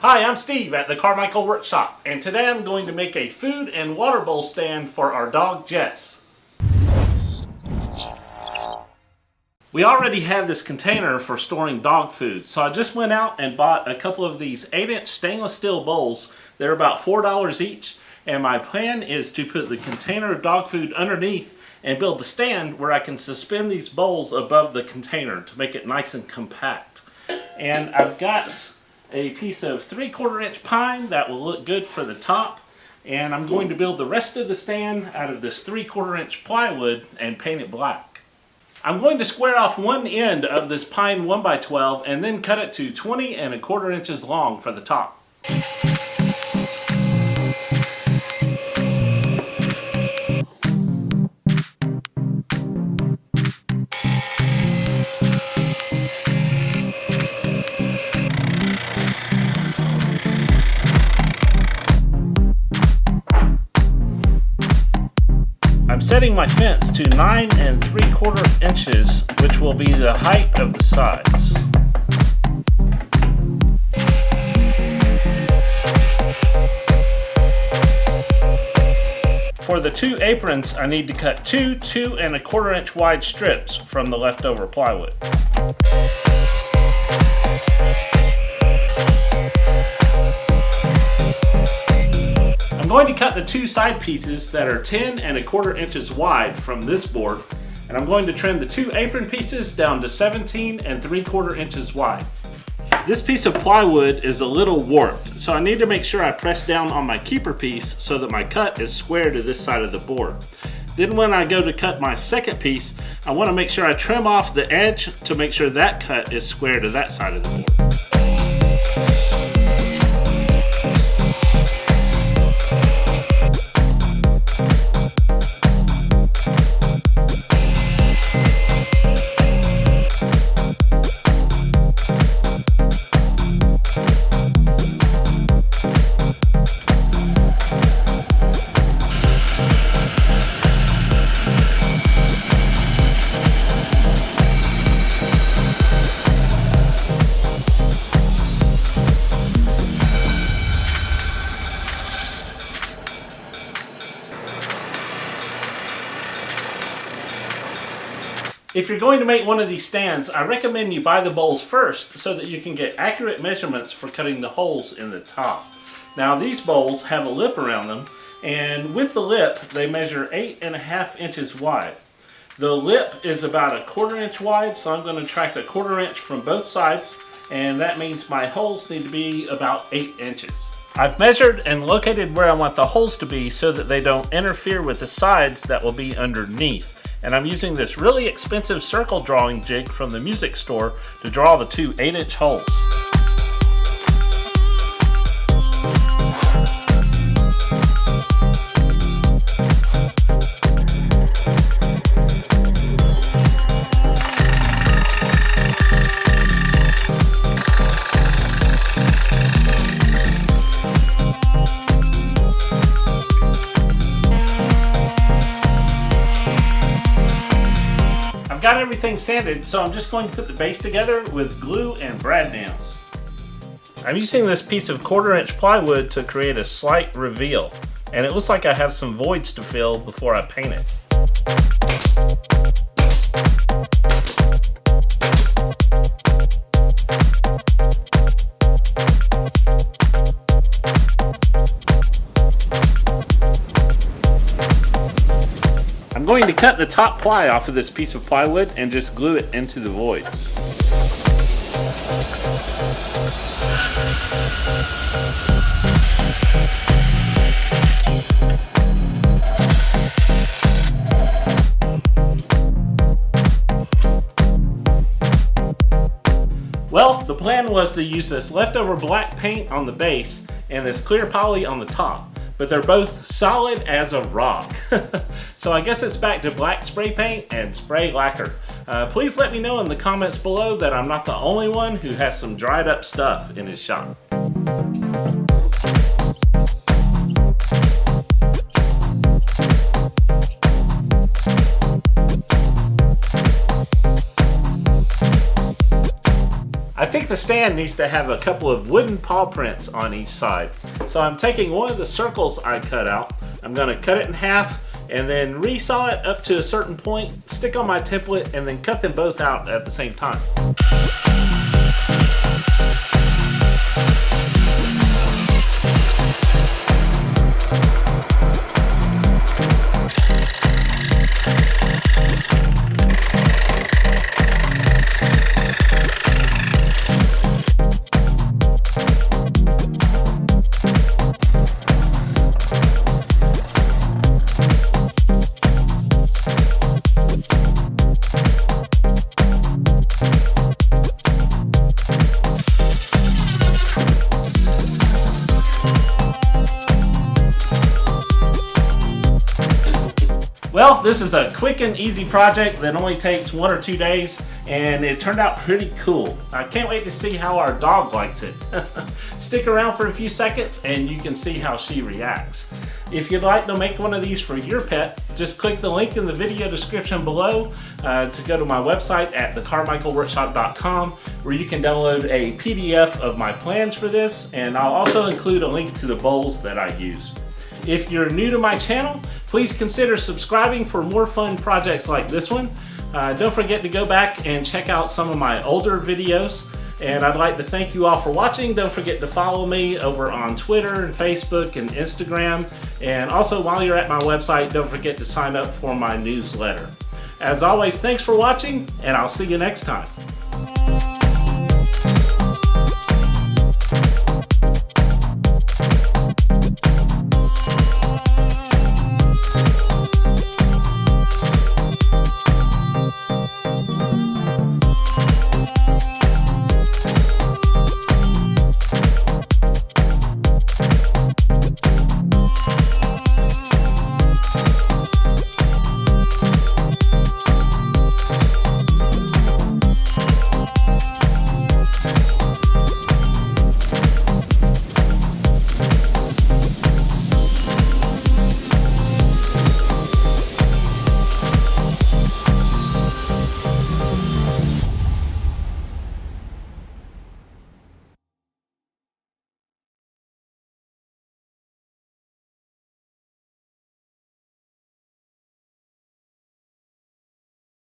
Hi, I'm Steve at the Carmichael Workshop, and today I'm going to make a food and water bowl stand for our dog Jess. We already have this container for storing dog food, so I just went out and bought a couple of these 8-inch stainless steel bowls. They're about $4 each, and my plan is to put the container of dog food underneath and build a stand where I can suspend these bowls above the container to make it nice and compact. And I've got a piece of 3/4 inch pine that will look good for the top, and I'm going to build the rest of the stand out of this 3/4 inch plywood and paint it black. I'm going to square off one end of this pine 1x12 and then cut it to 20¼ inches long for the top. I'm setting my fence to 9 3/4 inches, which will be the height of the sides. For the two aprons, I need to cut two 2¼ inch wide strips from the leftover plywood. I'm going to cut the two side pieces that are 10¼ inches wide from this board, and I'm going to trim the two apron pieces down to 17¾ inches wide. This piece of plywood is a little warped, so I need to make sure I press down on my keeper piece so that my cut is square to this side of the board. Then when I go to cut my second piece, I want to make sure I trim off the edge to make sure that cut is square to that side of the board. If you're going to make one of these stands, I recommend you buy the bowls first so that you can get accurate measurements for cutting the holes in the top. Now these bowls have a lip around them, and with the lip they measure 8½ inches wide. The lip is about 1/4 inch wide, so I'm going to track 1/4 inch from both sides, and that means my holes need to be about 8 inches. I've measured and located where I want the holes to be so that they don't interfere with the sides that will be underneath. And I'm using this really expensive circle drawing jig from the music store to draw the two 8-inch holes. Got everything sanded, so I'm just going to put the base together with glue and brad nails. I'm using this piece of 1/4 inch plywood to create a slight reveal, and it looks like I have some voids to fill before I paint it. I'm going to cut the top ply off of this piece of plywood and just glue it into the voids. Well, the plan was to use this leftover black paint on the base and this clear poly on the top, but they're both solid as a rock. So I guess it's back to black spray paint and spray lacquer. Please let me know in the comments below that I'm not the only one who has some dried up stuff in his shop. think the stand needs to have a couple of wooden paw prints on each side. So I'm taking one of the circles I cut out, I'm going to cut it in half and then resaw it up to a certain point, stick on my template, and then cut them both out at the same time. Well, this is a quick and easy project that only takes 1 or 2 days, and it turned out pretty cool. I can't wait to see how our dog likes it. Stick around for a few seconds and you can see how she reacts. If you'd like to make one of these for your pet, just click the link in the video description below to go to my website at thecarmichaelworkshop.com, where you can download a PDF of my plans for this, and I'll also include a link to the bowls that I used. If you're new to my channel, please consider subscribing for more fun projects like this one. Don't forget to go back and check out some of my older videos. And I'd like to thank you all for watching. Don't forget to follow me over on Twitter and Facebook and Instagram. And also, while you're at my website, don't forget to sign up for my newsletter. As always, thanks for watching, and I'll see you next time.